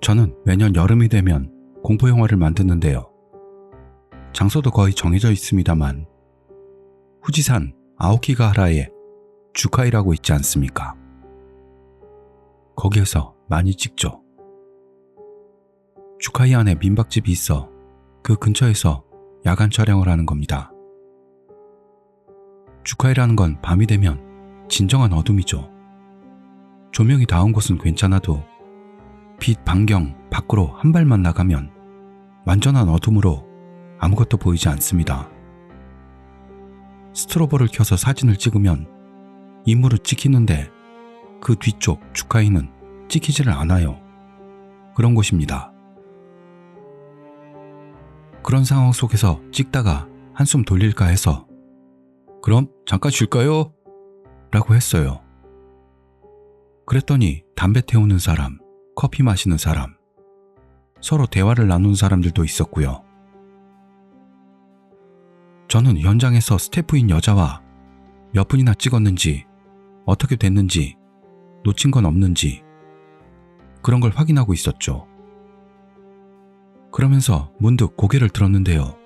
저는 매년 여름이 되면 공포영화를 만드는데요. 장소도 거의 정해져 있습니다만 후지산 아오키가하라에 주카이라고 있지 않습니까? 거기에서 많이 찍죠. 주카이 안에 민박집이 있어 그 근처에서 야간 촬영을 하는 겁니다. 주카이라는 건 밤이 되면 진정한 어둠이죠. 조명이 닿은 곳은 괜찮아도 빛 반경 밖으로 한 발만 나가면 완전한 어둠으로 아무것도 보이지 않습니다. 스트로보를 켜서 사진을 찍으면 인물은 찍히는데 그 뒤쪽 주카이는 찍히지를 않아요. 그런 곳입니다. 그런 상황 속에서 찍다가 한숨 돌릴까 해서 그럼 잠깐 쉴까요? 라고 했어요. 그랬더니 담배 태우는 사람, 커피 마시는 사람, 서로 대화를 나누는 사람들도 있었고요. 저는 현장에서 스태프인 여자와 몇 분이나 찍었는지, 어떻게 됐는지, 놓친 건 없는지 그런 걸 확인하고 있었죠. 그러면서 문득 고개를 들었는데요.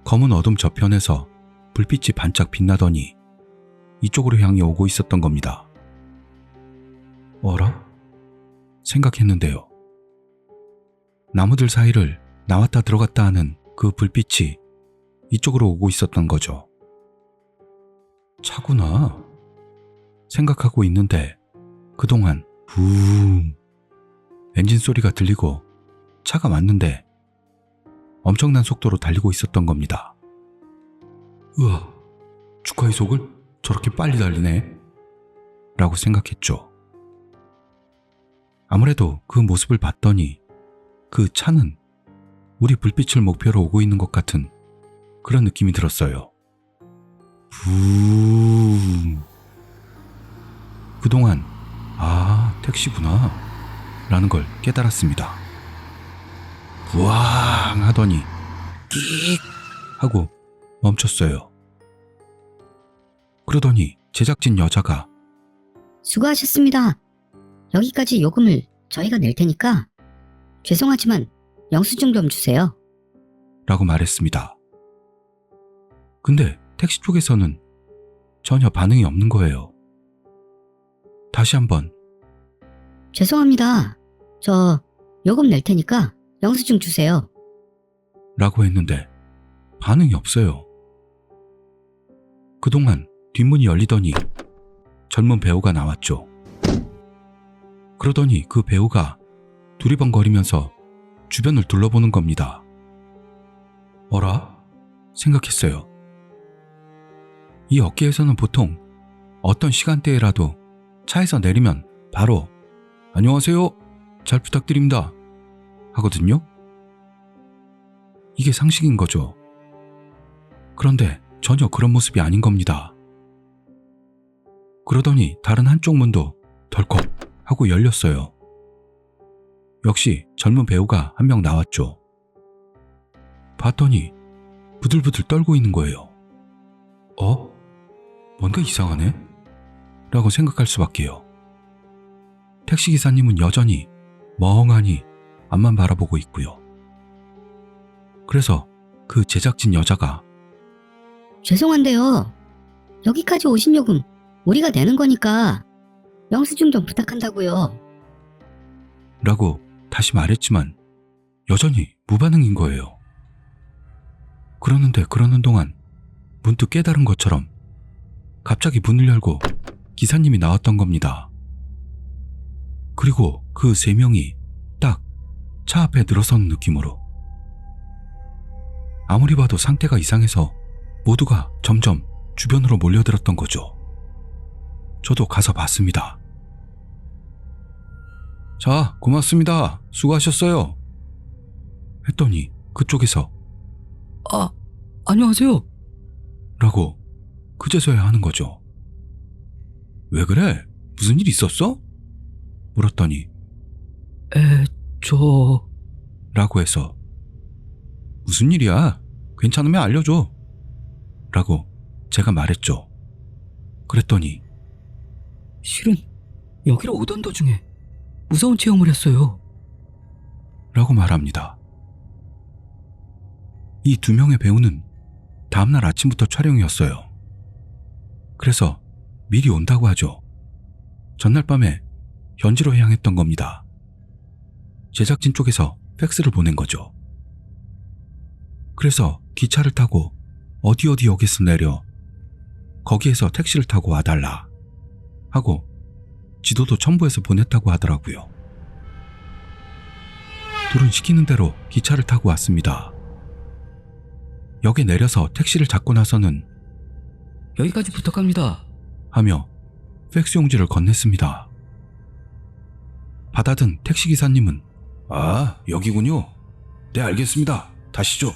검은 어둠 저편에서 불빛이 반짝 빛나더니 이쪽으로 향해 오고 있었던 겁니다. 어라? 생각했는데요. 나무들 사이를 나왔다 들어갔다 하는 그 불빛이 이쪽으로 오고 있었던 거죠. 차구나 생각하고 있는데 그동안 붕 엔진 소리가 들리고 차가 왔는데 엄청난 속도로 달리고 있었던 겁니다. 우와, 주카이 속을 저렇게 빨리 달리네 라고 생각했죠. 아무래도 그 모습을 봤더니 그 차는 우리 불빛을 목표로 오고 있는 것 같은 그런 느낌이 들었어요. 붕. 그동안 택시구나 라는 걸 깨달았습니다. 부앙 하더니 끽 하고 멈췄어요. 그러더니 제작진 여자가 수고하셨습니다. 여기까지 요금을 저희가 낼 테니까 죄송하지만 영수증 좀 주세요. 라고 말했습니다. 근데 택시 쪽에서는 전혀 반응이 없는 거예요. 다시 한번 죄송합니다. 저 요금 낼 테니까 영수증 주세요. 라고 했는데 반응이 없어요. 그동안 뒷문이 열리더니 젊은 배우가 나왔죠. 그러더니 그 배우가 두리번거리면서 주변을 둘러보는 겁니다. 어라? 생각했어요. 이 업계에서는 보통 어떤 시간대에라도 차에서 내리면 바로 안녕하세요, 잘 부탁드립니다 하거든요. 이게 상식인 거죠. 그런데 전혀 그런 모습이 아닌 겁니다. 그러더니 다른 한쪽 문도 덜컥 하고 열렸어요. 역시 젊은 배우가 한 명 나왔죠. 봤더니 부들부들 떨고 있는 거예요. 뭔가 이상하네? 라고 생각할 수밖에요. 택시기사님은 여전히 멍하니 앞만 바라보고 있고요. 그래서 그 제작진 여자가 죄송한데요. 여기까지 오신 요금 우리가 내는 거니까 영수증 좀 부탁한다고요. 라고 다시 말했지만 여전히 무반응인 거예요. 그러는데 그러는 동안 문득 깨달은 것처럼 갑자기 문을 열고 기사님이 나왔던 겁니다. 그리고 그 세 명이 딱 차 앞에 늘어서는 느낌으로. 아무리 봐도 상태가 이상해서 모두가 점점 주변으로 몰려들었던 거죠. 저도 가서 봤습니다. 자, 고맙습니다. 수고하셨어요. 했더니 그쪽에서 안녕하세요. 라고 그제서야 하는 거죠. 왜 그래? 무슨 일 있었어? 물었더니 라고 해서 무슨 일이야? 괜찮으면 알려줘. 라고 제가 말했죠. 그랬더니 실은 여기로 오던 도중에 무서운 체험을 했어요. 라고 말합니다. 이 두 명의 배우는 다음날 아침부터 촬영이었어요. 그래서 미리 온다고 하죠. 전날 밤에 현지로 향했던 겁니다. 제작진 쪽에서 팩스를 보낸 거죠. 그래서 기차를 타고 어디 역에서 내려 거기에서 택시를 타고 와달라 하고 지도도 첨부해서 보냈다고 하더라고요. 둘은 시키는 대로 기차를 타고 왔습니다. 역에 내려서 택시를 잡고 나서는 여기까지 부탁합니다. 하며 팩스 용지를 건넸습니다. 받아든 택시기사님은 아, 여기군요. 네, 알겠습니다. 다시죠.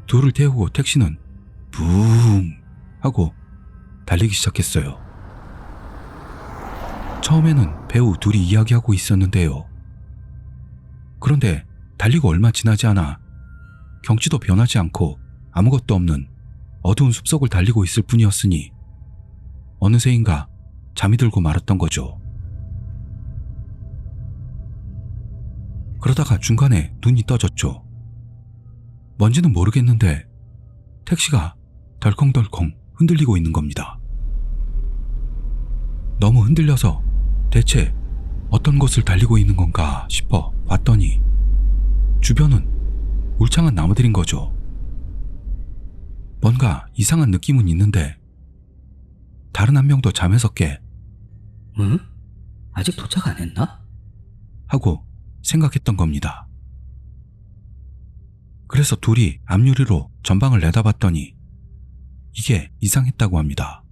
둘을 태우고 택시는 붕 하고 달리기 시작했어요. 처음에는 배우 둘이 이야기하고 있었는데요. 그런데 달리고 얼마 지나지 않아 경치도 변하지 않고 아무것도 없는 어두운 숲속을 달리고 있을 뿐이었으니 어느새인가 잠이 들고 말았던 거죠. 그러다가 중간에 눈이 떠졌죠. 뭔지는 모르겠는데 택시가 덜컹덜컹 흔들리고 있는 겁니다. 너무 흔들려서 대체 어떤 곳을 달리고 있는 건가 싶어 봤더니 주변은 울창한 나무들인 거죠. 뭔가 이상한 느낌은 있는데 다른 한 명도 잠에서 깨 응? 아직 도착 안 했나? 하고 생각했던 겁니다. 그래서 둘이 앞유리로 전방을 내다봤더니 이게 이상했다고 합니다.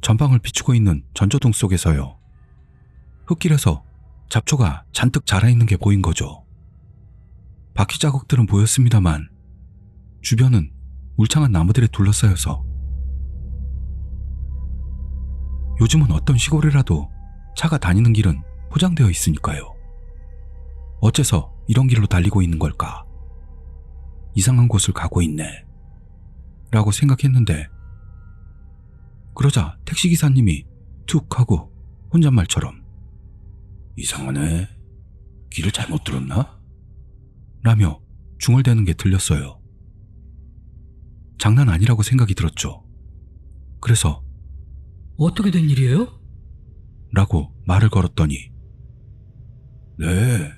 전방을 비추고 있는 전조등 속에서요. 흙길에서 잡초가 잔뜩 자라있는 게 보인 거죠. 바퀴 자국들은 보였습니다만 주변은 울창한 나무들에 둘러싸여서 요즘은 어떤 시골이라도 차가 다니는 길은 포장되어 있으니까요. 어째서 이런 길로 달리고 있는 걸까? 이상한 곳을 가고 있네 라고 생각했는데 그러자 택시기사님이 툭 하고 혼잣말처럼 이상하네. 길을 잘못 들었나? 라며 중얼대는 게 들렸어요. 장난 아니라고 생각이 들었죠. 그래서 어떻게 된 일이에요? 라고 말을 걸었더니 네,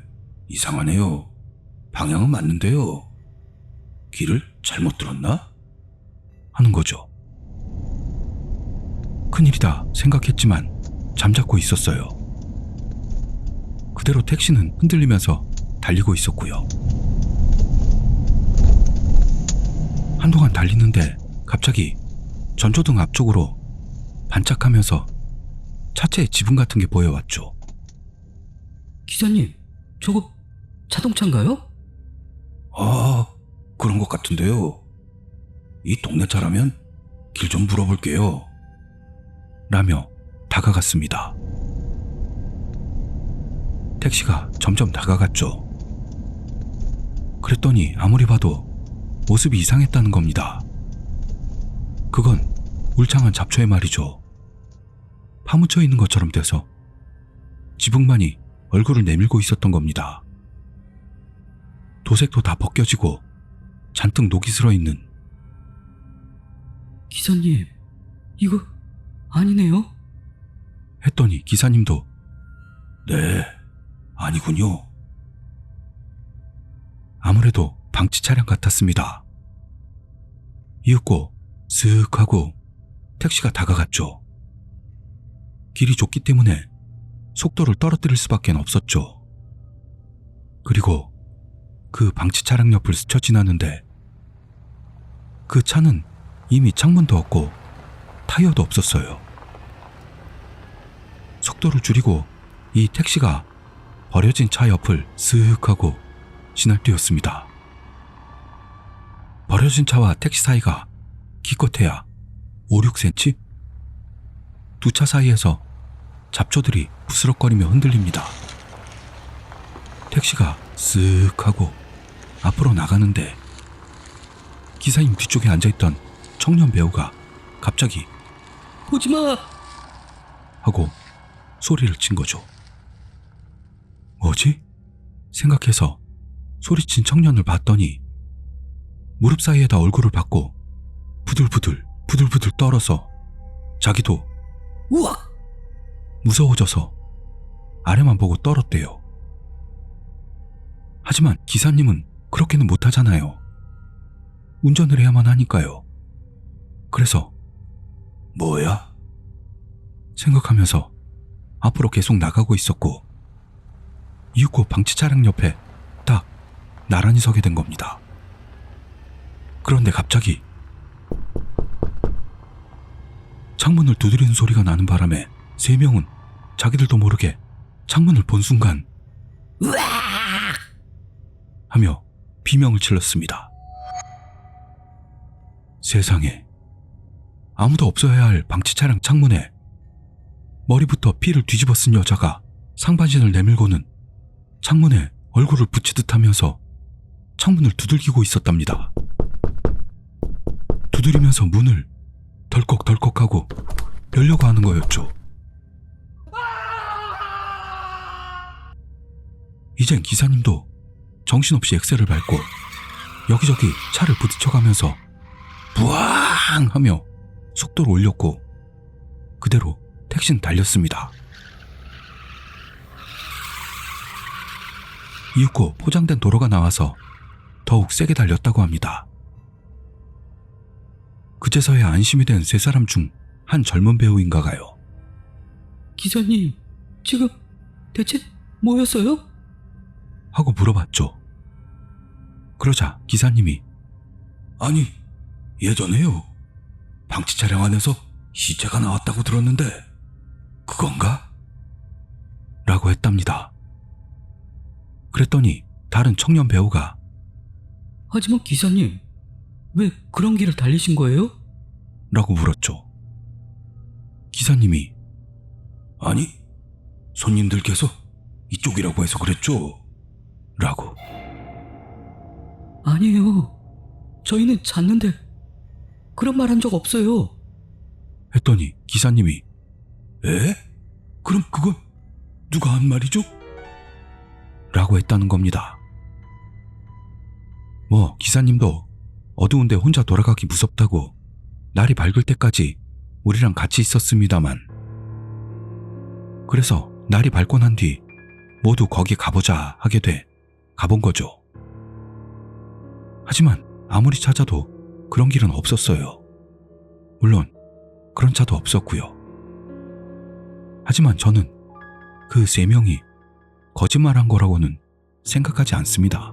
이상하네요. 방향은 맞는데요. 길을 잘못 들었나? 하는 거죠. 큰일이다 생각했지만 잠자코 있었어요. 그대로 택시는 흔들리면서 달리고 있었고요. 한동안 달리는데 갑자기 전조등 앞쪽으로 반짝하면서 차체의 지붕 같은 게 보여왔죠. 기사님, 저거 자동차인가요? 아, 그런 것 같은데요. 이 동네 차라면 길 좀 물어볼게요. 라며 다가갔습니다. 택시가 점점 다가갔죠. 그랬더니 아무리 봐도 모습이 이상했다는 겁니다. 그건 울창한 잡초의 말이죠. 파묻혀 있는 것처럼 돼서 지붕만이 얼굴을 내밀고 있었던 겁니다. 도색도 다 벗겨지고 잔뜩 녹이 슬어 있는. 기사님, 이거 아니네요? 했더니 기사님도 네, 아니군요. 아무래도 방치 차량 같았습니다. 이윽고 슥 하고 택시가 다가갔죠. 길이 좁기 때문에 속도를 떨어뜨릴 수밖에 없었죠. 그리고 그 방치 차량 옆을 스쳐 지나는데 그 차는 이미 창문도 없고 타이어도 없었어요. 속도를 줄이고 이 택시가 버려진 차 옆을 슥 하고 지날뛰었습니다. 버려진 차와 택시 사이가 기껏해야 5, 6cm? 두 차 사이에서 잡초들이 부스럭거리며 흔들립니다. 택시가 쓱 하고 앞으로 나가는데 기사님 뒤쪽에 앉아있던 청년 배우가 갑자기 오지마! 하고 소리를 친 거죠. 뭐지? 생각해서 소리친 청년을 봤더니 무릎 사이에다 얼굴을 박고 부들부들 떨어서 자기도 우와! 무서워져서 아래만 보고 떨었대요. 하지만 기사님은 그렇게는 못하잖아요. 운전을 해야만 하니까요. 그래서 뭐야? 생각하면서 앞으로 계속 나가고 있었고 이윽고 방치 차량 옆에 딱 나란히 서게 된 겁니다. 그런데 갑자기 창문을 두드리는 소리가 나는 바람에 세 명은 자기들도 모르게 창문을 본 순간 으악! 하며 비명을 질렀습니다. 세상에, 아무도 없어야 할 방치 차량 창문에 머리부터 피를 뒤집어 쓴 여자가 상반신을 내밀고는 창문에 얼굴을 붙이듯 하면서 창문을 두들기고 있었답니다. 두드리면서 문을 덜컥덜컥하고 열려고 하는 거였죠. 이젠 기사님도 정신없이 엑셀을 밟고 여기저기 차를 부딪혀가면서 부앙 하며 속도를 올렸고 그대로 택시는 달렸습니다. 이윽고 포장된 도로가 나와서 더욱 세게 달렸다고 합니다. 그제서야 안심이 된 세 사람 중 한 젊은 배우인가가요. 기사님, 지금 대체 뭐였어요? 하고 물어봤죠. 그러자 기사님이 아니, 예전에요. 방치 차량 안에서 시체가 나왔다고 들었는데 그건가? 라고 했답니다. 그랬더니 다른 청년 배우가 하지만 기사님, 왜 그런 길을 달리신 거예요? 라고 물었죠. 기사님이 아니, 손님들께서 이쪽이라고 해서 그랬죠. 라고. 아니에요. 저희는 잤는데 그런 말 한 적 없어요. 했더니 기사님이 에? 그럼 그건 누가 한 말이죠? 라고 했다는 겁니다. 뭐 기사님도 어두운데 혼자 돌아가기 무섭다고 날이 밝을 때까지 우리랑 같이 있었습니다만 그래서 날이 밝고 난 뒤 모두 거기 가보자 하게 돼 가본 거죠. 하지만 아무리 찾아도 그런 길은 없었어요. 물론 그런 차도 없었고요. 하지만 저는 그 세 명이 거짓말한 거라고는 생각하지 않습니다.